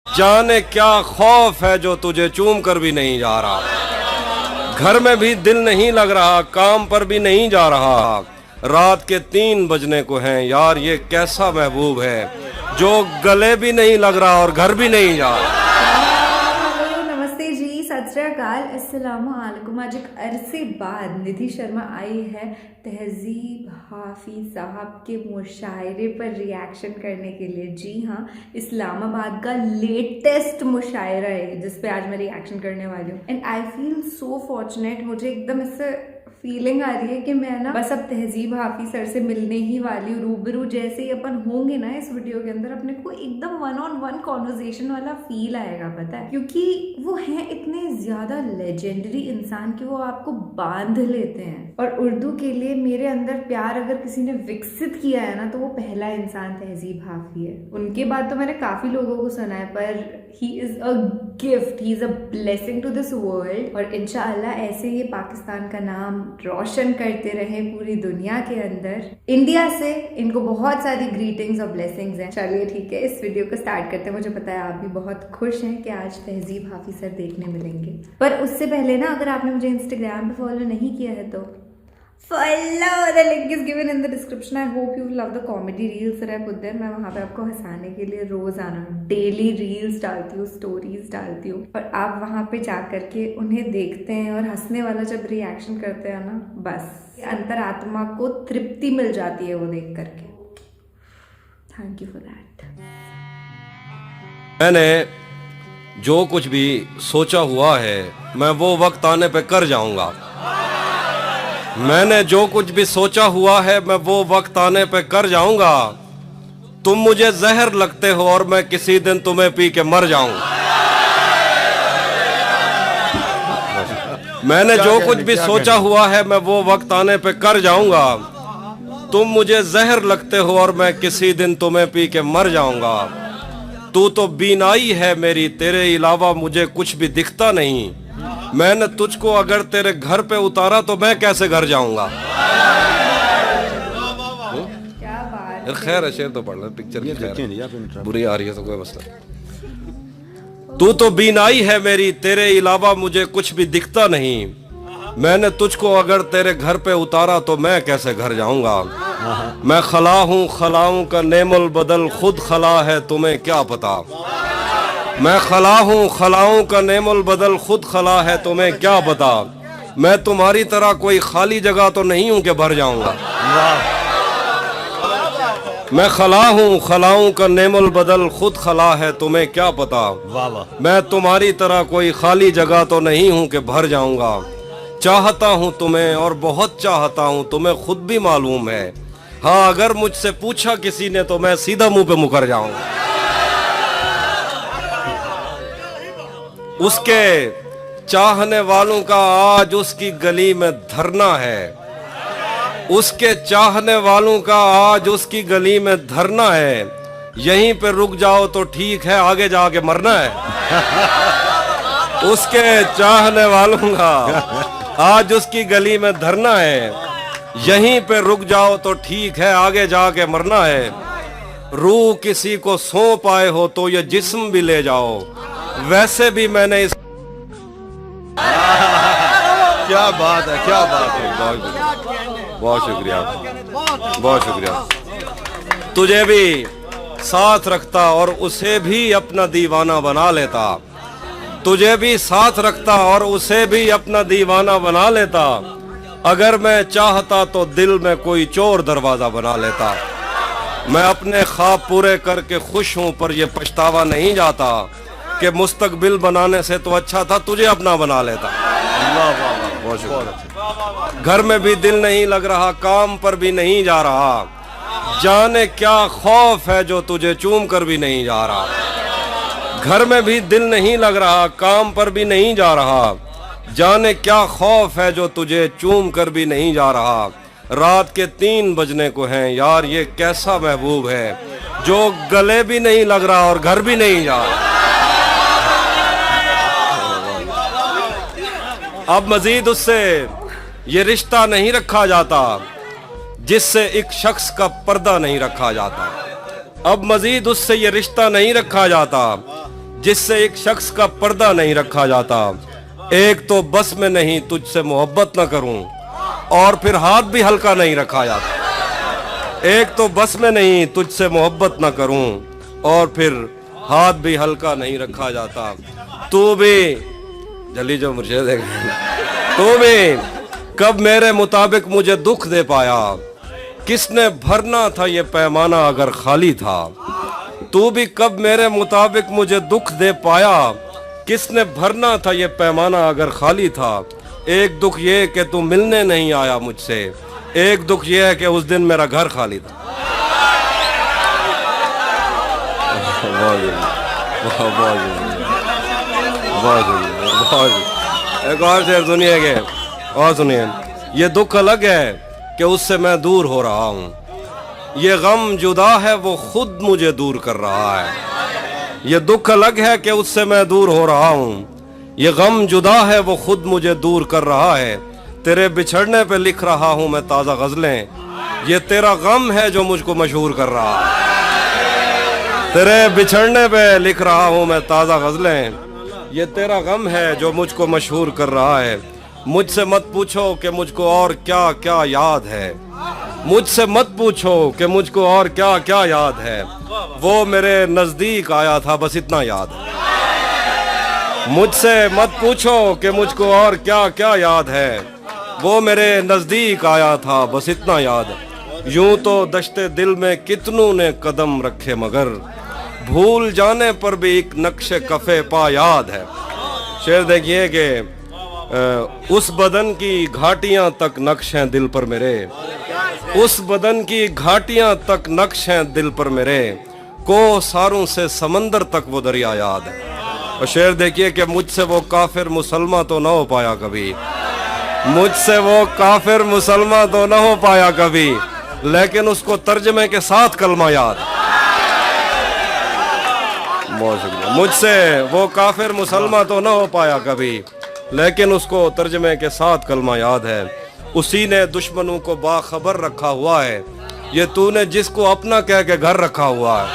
जाने क्या खौफ है जो तुझे चूम कर भी नहीं जा रहा, घर में भी दिल नहीं लग रहा, काम पर भी नहीं जा रहा, रात के 3 बजने को हैं यार, ये कैसा महबूब है जो गले भी नहीं लग रहा और घर भी नहीं जा रहा। नमस्ते जी, सत श्री अकाल, अस्सलाम वालेकुम। आज एक अरसे बाद निधि शर्मा आई है तहजीब हाफिज साहब के मुशायरे पर रिएक्शन करने के लिए। जी हाँ, इस्लामाबाद का लेटेस्ट मुशायरा है जिस पे आज मैं रिएक्शन करने वाली हूँ। And I feel so fortunate, मुझे एकदम इससे फीलिंग आ रही है कि मैं ना बस अब तहजीब हाफिज सर से मिलने ही वाली हूँ। रूबरू जैसे ही अपन होंगे ना इस वीडियो के अंदर, अपने को एकदम 1-on-1 कॉन्वर्सेशन वाला फील आएगा, पता है, क्योंकि वो हैं इतने ज्यादा लेजेंडरी इंसान कि वो आपको बांध लेते हैं। और उर्दू के लिए मेरे अंदर प्यार अगर किसी ने विकसित किया है ना तो वो पहला इंसान तहजीब हाफिज है। उनके बाद तो मैंने काफी लोगों को सुना है, पर he is a gift, he is a blessing to this world. और इंशाअल्लाह ऐसे ही पाकिस्तान का नाम रोशन करते रहे पूरी दुनिया के अंदर। इंडिया से इनको बहुत सारी ग्रीटिंग्स और ब्लेसिंग्स हैं। चलिए ठीक है, इस वीडियो को स्टार्ट करते हैं। मुझे पता है आप भी बहुत खुश हैं कि आज तहजीब हाफिज सर देखने मिलेंगे, पर उससे पहले ना अगर आपने मुझे इंस्टाग्राम पे फॉलो नहीं किया है तो follow, the link is given in the description. I hope you love the comedy reels that I put there. मैं वहाँ पे आपको हंसाने के लिए रोज आना डेली रील्स डालती हूँ, स्टोरीज डालती हूँ, और आप वहाँ पे जा करके उन्हें देखते हैं और हंसने वाला जब रिएक्शन करते हैं ना, बस अंतरात्मा को तृप्ति मिल जाती है वो देख करके। Thank you for that. मैंने जो कुछ भी सोचा हुआ है मैं वो वक्त आने पे कर जाऊंगा। मैंने जो कुछ भी सोचा हुआ है मैं वो वक्त आने पे कर जाऊंगा। तुम मुझे जहर लगते हो और मैं किसी दिन तुम्हें पी के मर जाऊंगा। मैंने जो कुछ भी सोचा हुआ है मैं वो वक्त आने पे कर जाऊंगा। तुम मुझे जहर लगते हो और मैं किसी दिन तुम्हें पी के मर जाऊंगा। तू तो बीनाई है मेरी, तेरे अलावा मुझे कुछ भी दिखता नहीं। मैंने तुझको अगर तेरे घर पे उतारा तो मैं कैसे घर जाऊंगा। क्या बात। खैर है, शेर तो पढ़ ले, पिक्चर की खैर बुरी आ रही है तो कोई मसला। तू तो बीनाई है मेरी, तेरे अलावा मुझे कुछ भी दिखता नहीं। मैंने तुझको अगर तेरे घर पे उतारा तो मैं कैसे घर जाऊंगा। मैं खला हूँ, खलाऊं का नेमुल बदल खुद खला है, तुम्हें क्या पता। मैं खला हूँ, खलाऊं का नेमुल बदल खुद खला है, तुम्हें क्या पता। मैं तुम्हारी तरह कोई खाली जगह तो नहीं हूं कि भर जाऊंगा। मैं खला हूँ, खलाऊं का नेमुल बदल खुद खला है, तुम्हें क्या पता। मैं तुम्हारी तरह कोई खाली जगह तो नहीं हूं कि भर जाऊंगा। चाहता हूं तुम्हें और बहुत चाहता हूं, तुम्हें खुद भी मालूम है। हाँ, अगर मुझसे पूछा किसी ने तो मैं सीधा मुंह पे मुकर जाऊंगा। उसके चाहने वालों का आज उसकी गली में धरना है। उसके चाहने वालों का आज उसकी गली में धरना है। यहीं पे रुक जाओ तो ठीक है, आगे जाके मरना है। उसके चाहने वालों का आज उसकी गली में धरना है। यहीं पे रुक जाओ तो ठीक है, आगे जाके मरना है। रूह किसी को सौंप आए हो तो ये जिस्म भी ले जाओ। वैसे भी मैंने इस क्या बात है, क्या बात है। बहुत शुक्रिया, बहुत शुक्रिया। तुझे भी साथ रखता और उसे भी अपना दीवाना बना लेता। तुझे भी साथ रखता और उसे भी अपना दीवाना बना लेता। अगर मैं चाहता तो दिल में कोई चोर दरवाजा बना लेता। मैं अपने ख्वाब पूरे करके खुश हूं, पर यह पछतावा नहीं जाता कि मुस्तकबिल बनाने से तो अच्छा था तुझे अपना बना लेता। बहुत शुक्रिया। घर में भी दिल नहीं लग रहा, काम पर भी नहीं जा रहा। जाने क्या खौफ है जो तुझे चूम कर भी नहीं जा रहा। घर में भी दिल नहीं लग रहा, काम पर भी नहीं जा रहा। जाने क्या खौफ है जो तुझे चूम कर भी नहीं जा रहा। रात के 3 बजने को हैं यार, ये कैसा महबूब है जो गले भी नहीं लग रहा और घर भी नहीं जा रहा। अब मजीद उससे ये रिश्ता नहीं रखा जाता जिससे एक शख्स का पर्दा नहीं रखा जाता। अब मजीद उससे ये रिश्ता नहीं रखा जाता जिससे एक शख्स का पर्दा नहीं रखा जाता। एक तो बस में नहीं तुझसे मोहब्बत न करूं, और फिर हाथ भी हल्का नहीं रखा जाता। एक तो बस में नहीं तुझसे मोहब्बत न करूं, और फिर हाथ भी हल्का नहीं रखा जाता। तू भी जल्दी जो मुर्शिद है, तू भी कब मेरे मुताबिक मुझे दुख दे पाया, किसने भरना था ये पैमाना अगर खाली था। तू भी कब मेरे मुताबिक मुझे दुख दे पाया, किसने भरना था ये पैमाना अगर खाली था। एक दुख ये कि तू मिलने नहीं आया मुझसे, एक दुख ये है कि उस दिन मेरा घर खाली था। एक और शेर सुनिए के, और सुनिए। ये दुख अलग है कि उससे मैं दूर हो रहा हूँ, ये गम जुदा है वो खुद मुझे दूर कर रहा है। ये दुख अलग है कि उससे मैं दूर हो रहा हूँ, ये गम जुदा है वो खुद मुझे दूर कर रहा है। तेरे बिछड़ने पे लिख रहा हूँ मैं ताज़ा गज़लें, ये तेरा गम है जो मुझको मशहूर कर रहा है। तेरे बिछड़ने पे लिख रहा हूँ मैं ताज़ा गज़लें, ये तेरा गम है जो मुझको मशहूर कर रहा है। मुझसे मत पूछो कि मुझको और क्या क्या याद है, मुझसे मत पूछो कि मुझको और क्या क्या याद है। वो मेरे नजदीक आया था बस इतना याद है। मुझसे मत पूछो कि मुझको और क्या क्या याद है, वो मेरे नजदीक आया था बस इतना याद है। यूं तो दश्ते दिल में कितनों ने कदम रखे मगर भूल जाने पर भी एक नक्शे कफे पा याद है। शेर देखिए कि उस बदन की घाटियां तक नक्श हैं दिल पर मेरे, उस बदन की घाटियां तक नक्श हैं दिल पर मेरे, को सारों से समंदर तक वो दरिया याद है। और शेर देखिए कि मुझसे वो काफिर मुसलमान तो ना हो पाया कभी, मुझसे वो काफिर मुसलमान तो ना हो पाया कभी, लेकिन उसको तर्जमे के साथ कलमा याद। बहुत शुक्रिया। मुझसे वो काफिर मुसलमान तो ना हो पाया कभी, लेकिन उसको तर्जमे के साथ कलमा याद है। उसी ने दुश्मनों को बाखबर रखा हुआ है, ये तूने जिसको अपना कह के घर रखा हुआ है।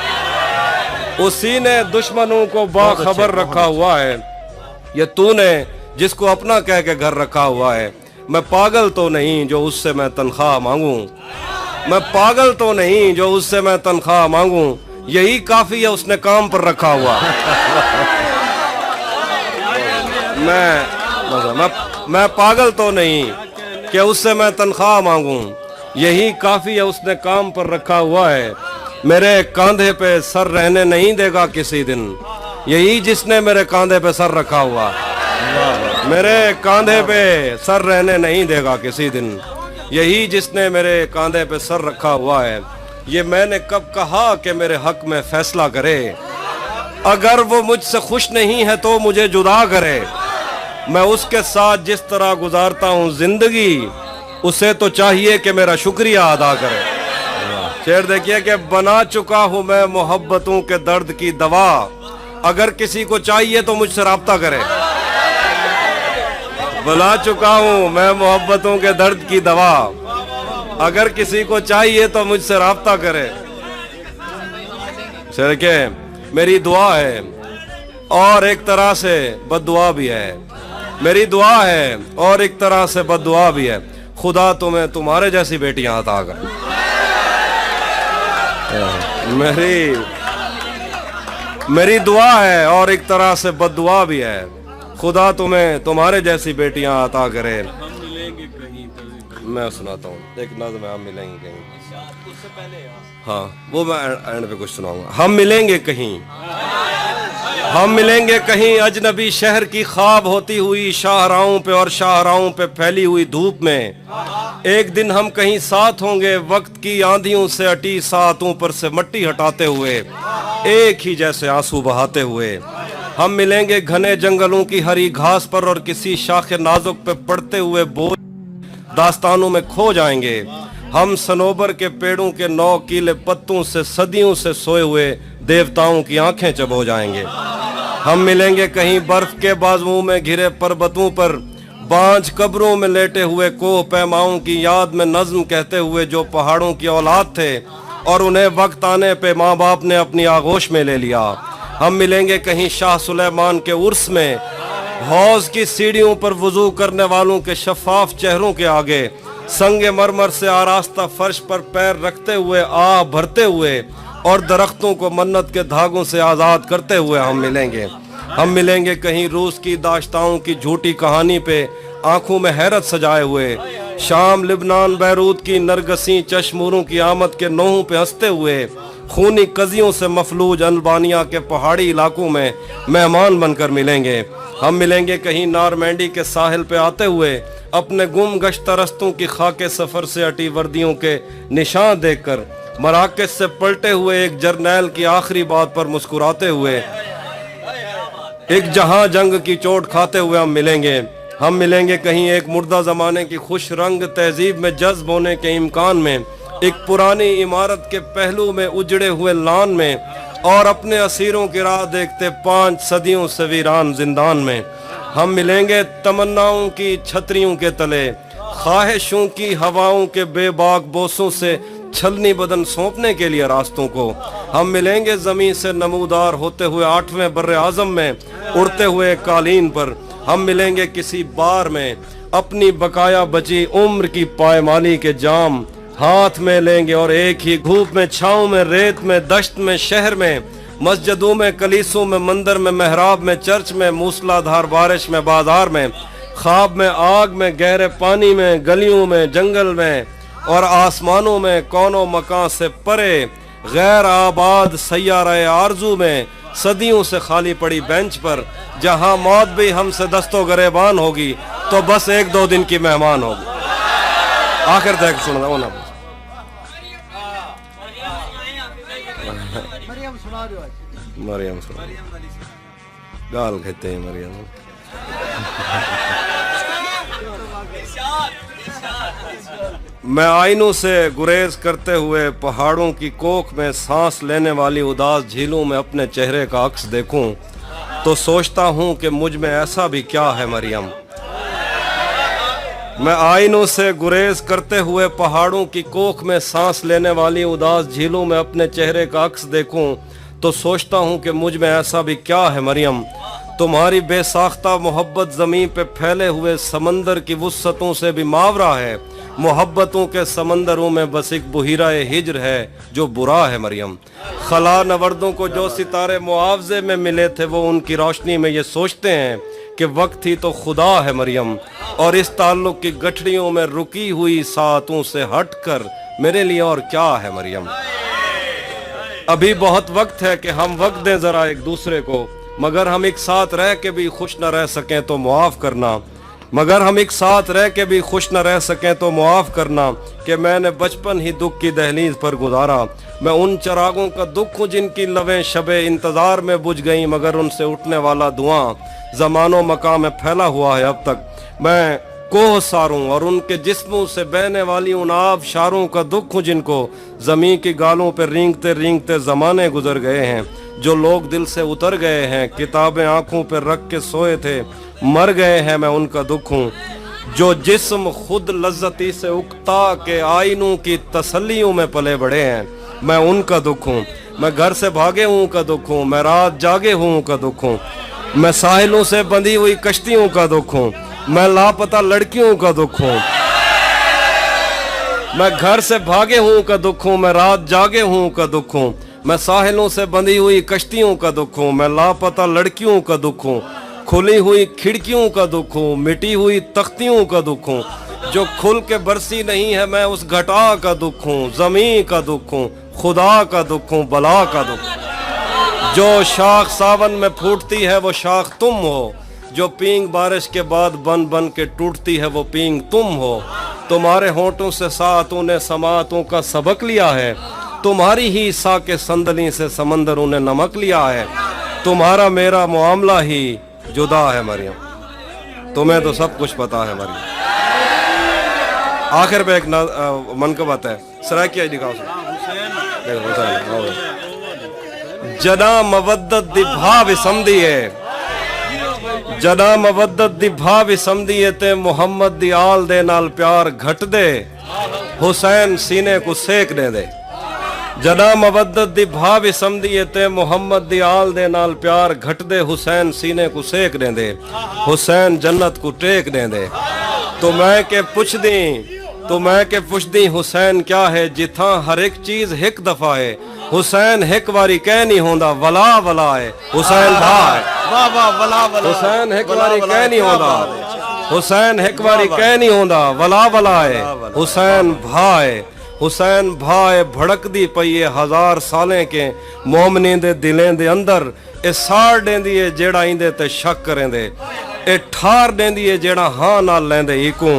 उसी ने दुश्मनों को बाखबर रखा हुआ है, ये तूने जिसको अपना कह के घर रखा हुआ है। मैं पागल तो नहीं जो उससे मैं तनख्वाह मांगूं, मैं पागल तो नहीं जो उससे मैं तनख्वाह मांगूं, यही काफी है उसने काम पर रखा हुआ। मैं पागल तो नहीं कि उससे मैं तनख्वाह मांगूं, यही काफी है उसने काम पर रखा हुआ है। मेरे कांधे पे सर रहने नहीं देगा किसी दिन, यही जिसने मेरे कांधे पे सर रखा हुआ। मेरे कांधे पे सर रहने नहीं देगा किसी दिन, यही जिसने मेरे कांधे पे सर रखा हुआ है। ये मैंने कब कहा कि मेरे हक में फैसला करे, अगर वो मुझसे खुश नहीं है तो मुझे जुदा करे। मैं उसके साथ जिस तरह गुजारता हूँ जिंदगी, उसे तो चाहिए कि मेरा शुक्रिया अदा करे। शेर देखिए कि बना चुका हूँ मैं मोहब्बतों के दर्द की दवा, अगर किसी को चाहिए तो मुझसे राब्ता करे। बना चुका हूँ मैं मोहब्बतों के दर्द की दवा, अगर किसी को चाहिए तो मुझसे राब्ता करे। शेर के मेरी दुआ है और एक तरह से बद्दुआ भी है, मेरी दुआ है और एक तरह से बद्दुआ भी है। खुदा तुम्हें तुम्हारे जैसी बेटियां अता कर। मेरी दुआ है और एक तरह से बद्दुआ भी है, खुदा तुम्हें तुम्हारे जैसी बेटियां अता करे। मैं सुनाता हूँ एक नज़्म है, हम मिलेंगे कहीं। हाँ वो मैं एंड पे कुछ सुनाऊंगा। हम मिलेंगे कहीं, हम मिलेंगे कहीं अजनबी शहर की ख्वाब होती हुई शाहराहों पे और शाहराहों पे फैली हुई धूप में। एक दिन हम कहीं साथ होंगे वक्त की आंधियों से अटी सातों पर से मट्टी हटाते हुए, एक ही जैसे आंसू बहाते हुए। हम मिलेंगे घने जंगलों की हरी घास पर और किसी शाखे नाजुक पे पड़ते हुए बोझ दास्तानों में खो जाएंगे। हम सनोबर के पेड़ों के 9 कीले पत्तों से सदियों से सोए हुए देवताओं की आंखें चबो जाएंगे। हम मिलेंगे कहीं बर्फ के बाजुओं में घिरे पर्वतों पर, बांझ कब्रों में लेटे हुए कोह पैमाओं की याद में नज्म कहते हुए जो पहाड़ों की औलाद थे और उन्हें वक्त आने पे माँ बाप ने अपनी आगोश में ले लिया। हम मिलेंगे कहीं शाह सुलेमान के उर्स में, हौज की सीढ़ियों पर वुजू करने वालों के शफाफ चेहरों के आगे, संगे मरमर से आरास्ता फर्श पर पैर रखते हुए आह भरते हुए और दरख्तों को मन्नत के धागों से आज़ाद करते हुए हम मिलेंगे। हम मिलेंगे कहीं रूस की दाश्ताओं की झूठी कहानी पे आंखों में हैरत सजाए हुए, शाम लिबनान बैरूत की नरगसी चश्मूरों की आमद के नोहों पे हंसते हुए, खूनी कजियों से मफलूज अल्बानिया के पहाड़ी इलाकों में मेहमान बनकर मिलेंगे। हम मिलेंगे कहीं नारमैंडी के साहिल पे आते हुए अपने गुम गश्त रस्तों की खाके सफर से अटी वर्दियों के निशान देखकर, मराकश से पलटे हुए एक जर्नैल की आखिरी बात पर मुस्कुराते हुए, एक जहां जंग की चोट खाते हुए हम मिलेंगे। हम मिलेंगे कहीं एक मुर्दा जमाने की खुश रंग तहजीब में जज्ब होने के इम्कान में, एक पुरानी इमारत के पहलू में उजड़े हुए लान में, और अपने असीरों की राह देखते 5 सदियों से वीरान जिंदान में। हम मिलेंगे तमन्नाओं की छतरियों के तले, ख्वाहिशों की हवाओं के बेबाक बोसों से छलनी बदन सौंपने के लिए रास्तों को। हम मिलेंगे ज़मीन से नमूदार होते हुए 8वें बर्रे आज़म में उड़ते हुए कालीन पर। हम मिलेंगे किसी बार में अपनी बकाया बची उम्र की पायमाली के जाम हाथ में लेंगे, और एक ही धूप में, छाँव में, रेत में, दश्त में, शहर में, मस्जिदों में, कलीसों में, मंदिर में, महराब में, चर्च में, मूसलाधार बारिश में, बाजार में, ख्वाब में, आग में, गहरे पानी में, गलियों में, जंगल में और आसमानों में, कौनो मकान से परे गैर आबाद सैयारा आरजू में, सदियों से खाली पड़ी बेंच पर, जहां मौत भी हमसे दस्तो गरेबान होगी तो बस 1-2 दिन की मेहमान होगी। आखिर तक सुना हो ना मरियम सुना गाल कहते हैं मरियम। मैं आईनों से गुरेज करते हुए पहाड़ों की कोख में सांस लेने वाली उदास झीलों में अपने चेहरे का अक्स देखूं तो सोचता हूं कि मुझ में ऐसा भी क्या है मरियम। मैं आईनों से गुरेज करते हुए पहाड़ों की कोख में सांस लेने वाली उदास झीलों में अपने चेहरे का अक्स देखूं तो सोचता हूं कि मुझ में ऐसा भी क्या है मरियम। तुम्हारी बेसाख्ता मोहब्बत ज़मीन पे फैले हुए समंदर की वुस्सतों से भी मावरा है, मोहब्बतों के समंदरों में बस एक बुहिरा हिज्र है जो बुरा है मरियम। खला नवर्दों को जो सितारे मुआवजे में मिले थे वो उनकी रोशनी में ये सोचते हैं कि वक्त ही तो खुदा है मरियम, और इस ताल्लुक की गठड़ियों में रुकी हुई सातों से हटकर मेरे लिए और क्या है मरियम। अभी बहुत वक्त है कि हम वक्त दें जरा एक दूसरे को, मगर हम एक साथ रह के भी खुश न रह सकें तो मुआफ़ करना, मगर हम एक साथ रह के भी खुश न रह सकें तो मुआफ़ करना कि मैंने बचपन ही दुख की दहलीज पर गुजारा। मैं उन चरागों का दुख हूँ जिनकी लवें शबे इंतज़ार में बुझ गईं, मगर उनसे उठने वाला धुआं ज़मानो मकाम में फैला हुआ है अब तक। मैं कोह सारूं और उनके जिस्मों से बहने वाली उन आब शारों का दुख हूँ जिनको ज़मीन की गालों पर रेंगते रेंगते ज़माने गुजर गए हैं, जो लोग दिल से उतर गए हैं, किताबें आंखों पर रख के सोए थे मर गए हैं, मैं उनका दुख हूँ। जो जिस्म खुद लज्जती से उकता के आइनों की तसल्लियों में पले बड़े हैं, मैं उनका दुख हूँ। मैं घर से भागे हूँ का दुख हूँ, मैं रात जागे हूँ का दुख हूँ, मैं साहिलों से बंधी हुई कश्तियों का दुख हूँ, मैं लापता लड़कियों का दुख हूँ। मैं घर से भागे हूँ का दुख हूँ, मैं रात जागे हूँ का दुख हूँ, मैं साहिलों से बंधी हुई कश्तियों का दुख हूँ, मैं लापता लड़कियों का दुख हूँ, खुली हुई खिड़कियों का दुख हूँ, मिटी हुई तख्तियों का दुख हूँ, जो खुल के बरसी नहीं है मैं उस घटा का दुख हूँ, ज़मीं का दुख हूँ, खुदा का दुख हूँ, बला का दुख। जो शाख सावन में फूटती है वो शाख तुम हो, जो पींग बारिश के बाद बन बन के टूटती है वो पींग तुम हो। तुम्हारे होंठों से सातों ने समातों का सबक लिया है, तुम्हारी ही सा के संदली से समंदरों ने नमक लिया है। तुम्हारा मेरा मामला ही जुदा है मरियम, तुम्हें तो सब कुछ पता है मरियम। आखिर पे एक मनकबत है, सराकिया दिखाओ जना मवद्दत दी भाव समझिए, जना मवद्दत दी भाव समझिए ते मोहम्मद दी आल दे नाल प्यार घट दे, हुसैन सीने को सेक दे दे। ਜਨਾ ਮਵੱਦਤ ਦੀ ਭਾਵ ਸਮਝੀਏ ਤੇ ਮੁਹੰਮਦ ਦੀ ਆਲ ਦੇ ਨਾਲ ਪਿਆਰ ਘਟਦੇ ਹੁਸੈਨ ਸੀਨੇ ਕੋ ਸੇਕ ਦੇਂਦੇ ਹੁਸੈਨ ਜੰਨਤ ਕੋ ਟੇਕ ਦੇਂਦੇ ਤੋ ਮੈਂ ਕੇ ਪੁੱਛਦੀ ਹੁਸੈਨ ਕਿਆ ਹੈ ਜਿੱਥਾਂ ਹਰ ਇੱਕ ਚੀਜ਼ ਇੱਕ ਦਫਾ ਹੈ ਹੁਸੈਨ ਇੱਕ ਵਾਰੀ ਕਹਿ ਨਹੀਂ ਹੁੰਦਾ ਵਲਾ ਵਲਾ ਹੈ ਹੁਸੈਨ ਭਾ ਹੈ ਵਾਹ ਵਾਹ ਵਲਾ ਵਲਾ ਹੁਸੈਨ ਇੱਕ ਵਾਰੀ ਕਹਿ ਨਹੀਂ ਹੁੰਦਾ ਹੁਸੈਨ ਇੱਕ ਵਾਰੀ ਕਹਿ ਨਹੀਂ ਹੁੰਦਾ ਵਲਾ ਵਲਾ ਹੈ ਹੁਸੈਨ ਭਾ ਹੈ ਹੁਸੈਨ ਭਾਏ ਭੜਕਦੀ ਪਈ ਏ ਹਜ਼ਾਰ ਸਾਲੇ ਕੇ ਮੋਮਨੀ ਦੇ ਦਿਲਾਂ ਦੇ ਅੰਦਰ ਇਹ ਸਾੜ ਦੇਂਦੀ ਏ ਜਿਹੜਾ ਇੰਦੇ ਤੇ ਸ਼ੱਕ ਕਰੇਂਦੇ ਇਹ ਠਾਰ ਦੇਂਦੀ ਏ ਜਿਹੜਾ ਹਾਂ ਨਾਲ ਲੈਂਦੇ ਈਕੂ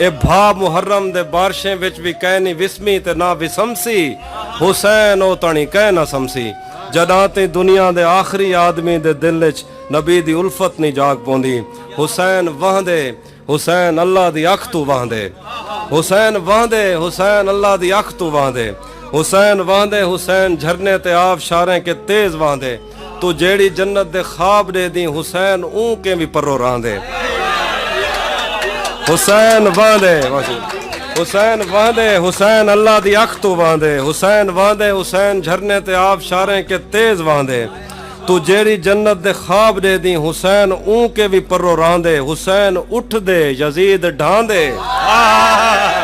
ਇਹ ਭਾ ਮੁਹਰਮ ਦੇ ਬਾਰਸ਼ੇ ਵਿੱਚ ਵੀ ਕਹਿ ਨਹੀਂ ਵਿਸਮੀ ਤੇ ਨਾ ਵਿਸਮਸੀ ਹੁਸੈਨ ਉਹ ਤਣੀ ਕਹਿ ਨਾ ਸਮਸੀ ਜਦਾਂ ਤੇ ਦੁਨੀਆ ਦੇ ਆਖਰੀ ਆਦਮੀ ਦੇ ਦਿਲ ਵਿੱਚ ਨਬੀ ਦੀ ਉਲਫਤ ਨਹੀਂ ਜਾਗ ਪਉਂਦੀ ਹੁਸੈਨ ਵਹਦੇ ਹੁਸੈਨ ਅੱਲਾ ਦੀ ਅੱਖ ਤੋਂ ਵਹਦੇ ਹੁਸੈਨ ਵਹਦੇ ਹੁਸੈਨ ਅੱਲਾ ਦੀ ਅੱਖ ਤੋਂ ਵਹਦੇ ਹੁਸੈਨ ਵਹਦੇ ਹੁਸੈਨ ਝਰਨੇ ਤੇ ਆਬ ਸ਼ਾਰੇ ਕੇ ਤੇਜ਼ ਵਹਦੇ ਤੂੰ ਜਿਹੜੀ ਜन्नत ਦੇ ਖਾਬ ਦੇ ਦੀ ਹੁਸੈਨ ਉਹ ਕੇ ਵੀ ਪਰੋ ਰਾਂਦੇ ਹੁਸੈਨ ਵਹਦੇ ਹੁਸੈਨ ਵਹਦੇ ਹੁਸੈਨ ਅੱਲਾ ਦੀ ਅੱਖ ਤੋਂ ਵਹਦੇ ਹੁਸੈਨ ਵਹਦੇ ਹੁਸੈਨ ਝਰਨੇ ਤੇ ਆਬ ਸ਼ਾਰੇ ਕੇ ਤੇਜ਼ ਵਹਦੇ ਤੂੰ ਜਿਹੜੀ ਜन्नत ਦੇ ਖਾਬ ਦੇ ਦੀ ਹੁਸੈਨ ਉਹ ਕੇ ਵੀ ਪਰੋ ਰਾਂਦੇ ਹੁਸੈਨ ਉੱਠਦੇ ਯਜ਼ੀਦ ਢਾਂਦੇ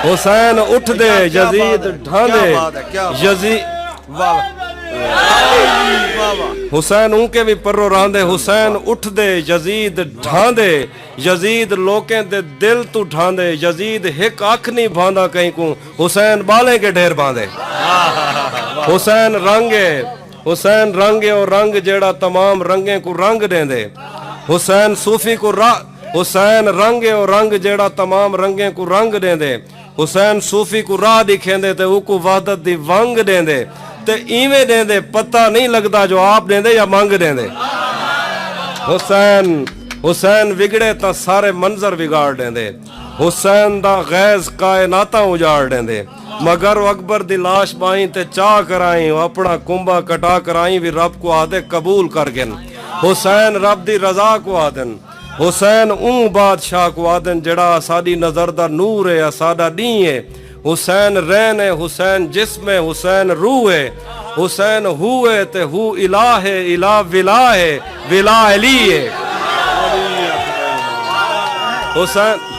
ਹੁਸੈਨ ਉੱਠਦੇ ਯਜ਼ੀਦ ਢਾਂਦੇ ਯਜ਼ੀਦ ਹੁਸੈਨ ਉਹ ਕੇ ਵੀ ਪਰੋ ਰਾਂਦੇ ਹੁਸੈਨ ਉੱਠਦੇ ਯਜ਼ੀਦ ਢਾਂਦੇ ਯਜ਼ੀਦ ਲੋਕਾਂ ਦੇ ਦਿਲ ਤੋਂ ਢਾਂਦੇ ਯਜ਼ੀਦ ਇੱਕ ਅੱਖ ਨਹੀਂ ਭਾਂਦਾ ਕहीं को ਹੁਸੈਨ ਬਾਲੇ ਕੇ ਢੇਰ ਬਾਂਦੇ ਹੁਸੈਨ ਰੰਗੇ हुसैन रंग और रंग जेड़ा तमाम रंगे को रंग देंदे हुसैन सूफी को हुसैन रंग और रंग जेड़ा तमाम रंगे को रंग देंदे हुसैन सूफी को राह दिखेंदे ते उको वहदत दी वंग देंदे ते इवें देंदे पता नहीं लगदा जो आप देंदे या मंग देंदे हुसैन विगड़े ता सारे मंजर बिगाड़ देंदे हुसैन दा गैज़ कायनाता उजाड़ देंदे मगर अकबर दी लाश पाई ते चाह कराई अपना कुंभा कटा कराई भी रब को आदे कबूल कर गन हुसैन रब दी रजा को आदन हुसैन बादशाह को आदन जड़ा साडी नजर दा नूर है साडा नी है हुसैन रैन है हुसैन जिस्म है हुसैन रूह है हुसैन हु है ते हु इला है इला विला है विला अली है हुसैन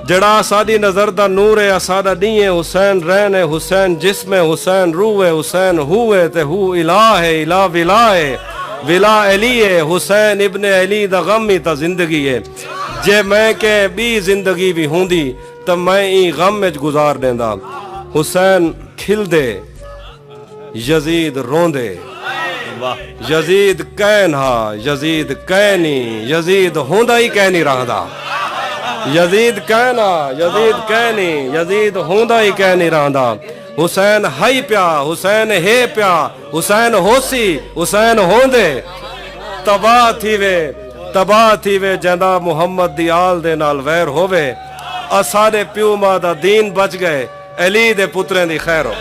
जड़ा साडी नजर दा नूर है साडा नी है हुसैन रैन है हुसैन जिस्म है हुसैन रूह है हुसैन हु है ते हु इला है इला विला है विला अली है हुसैन इब्ने अली दा गम ही ता जिंदगी है जे मैं के बी जिंदगी भी होंदी तो मैं ई गम विच गुजार देंदा हुसैन खिलदे यजीद रोंदे यजीद कहना यजीद कहनी यजीद होंदा ही कह नहीं रहा यजीद कहना यजीद कहनी यजीद होंदा ही कह नहीं रहा हुसैन हाई प्या हुसैन है प्या हुसैन होसी हुसैन होंदे तबाह थी वे जंदा मुहम्मद दी आल दे नाल वैर होवे असारे प्यू मां दा दीन बच गए अली दे पुत्रें दी खैर हो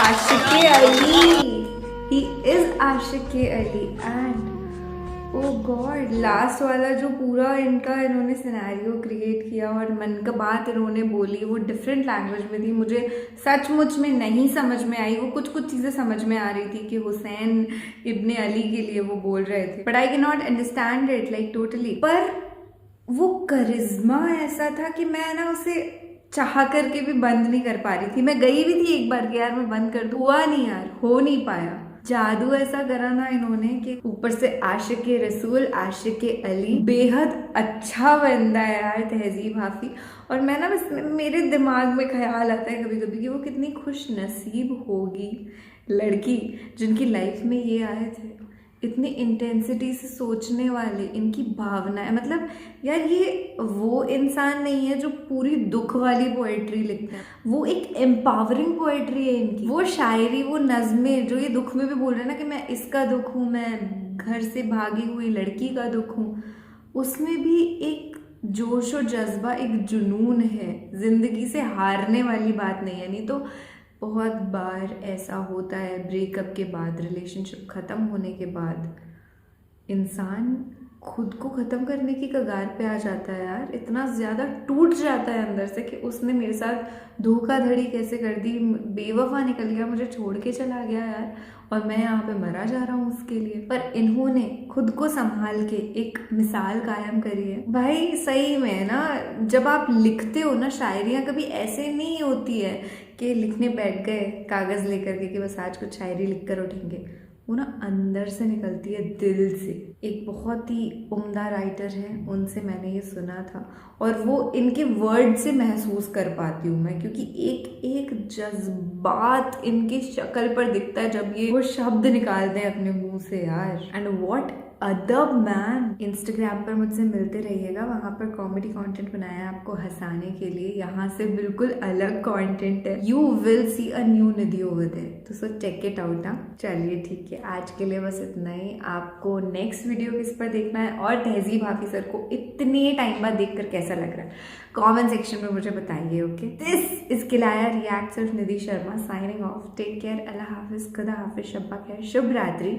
आशिक़े अली he is आशिक़े Ali and oh God last वाला जो पूरा इन्होंने सिनेरियो क्रिएट किया और मन का बात इन्होंने बोली वो डिफरेंट लैंग्वेज में थी मुझे सचमुच में नहीं समझ में आई वो कुछ चीज़ें समझ में आ रही थी कि हुसैन इब्ने अली के लिए वो बोल रहे थे but I can not understand it like totally पर वो करिश्मा ऐसा था कि मैं ना उसे चाह करके भी बंद नहीं कर पा रही थी मैं गई भी थी एक बार कि यार मैं बंद कर दूँ हुआ नहीं यार हो नहीं पाया जादू ऐसा करा ना इन्होंने कि ऊपर से आशिक़े रसूल आशिक़े अली बेहद अच्छा बंदा है यार तहजीब हाफी और मैं ना बस मेरे दिमाग में ख्याल आता है कभी कभी कि वो कितनी खुश नसीब होगी लड़की जिनकी लाइफ में ये आए थे इतनी इंटेंसिटी से सोचने वाले इनकी भावनाएं मतलब यार ये वो इंसान नहीं है जो पूरी दुख वाली पोएट्री लिखते हैं वो एक एम्पावरिंग पोएट्री है इनकी वो शायरी वो नज़में जो ये दुख में भी बोल रहे हैं ना कि मैं इसका दुख हूँ मैं घर से भागी हुई लड़की का दुख हूँ उसमें भी एक जोश और जज्बा एक जुनून है ज़िंदगी से हारने वाली बात नहीं है नहीं तो बहुत बार ऐसा होता है ब्रेकअप के बाद रिलेशनशिप ख़त्म होने के बाद इंसान खुद को ख़त्म करने की कगार पे आ जाता है यार, इतना ज़्यादा टूट जाता है अंदर से कि उसने मेरे साथ धोखाधड़ी कैसे कर दी, बेवफा निकल गया, मुझे छोड़ के चला गया यार, और मैं यहाँ पे मरा जा रहा हूँ उसके लिए। पर इन्होंने खुद को संभाल के एक मिसाल कायम करी है भाई। सही में ना, जब आप लिखते हो ना शायरियाँ, कभी ऐसे नहीं होती है कि लिखने बैठ गए कागज़ लेकर के कि बस आज कुछ शायरी लिख कर उठेंगे। वो ना अंदर से निकलती है, दिल से। एक बहुत ही उम्दा राइटर है, उनसे मैंने ये सुना था, और वो इनके वर्ड से महसूस कर पाती हूँ मैं, क्योंकि एक एक जज्बात इनकी शक्ल पर दिखता है जब ये वो शब्द निकालते हैं अपने मुंह से यार। एंड व्हाट अदब मैन। इंस्टाग्राम पर मुझसे मिलते रहिएगा, वहाँ पर कॉमेडी कंटेंट बनाया है आपको हंसाने के लिए, यहाँ से बिल्कुल अलग कंटेंट है। You will see a new Nidhi over there, तो सो चेक इट आउट ना। चलिए ठीक है, आज के लिए बस इतना ही। आपको नेक्स्ट वीडियो किस पर देखना है और तहजीब हाफिज सर को इतने टाइम बाद देखकर कैसा लग रहा है, कमेंट सेक्शन में मुझे बताइए। ओके, दिस इज किलाया reacts of Nidhi Sharma signing off. Take care, अल्लाह हाफिज, खुदा हाफिज, शब्बा खैर, शुभ रात्रि।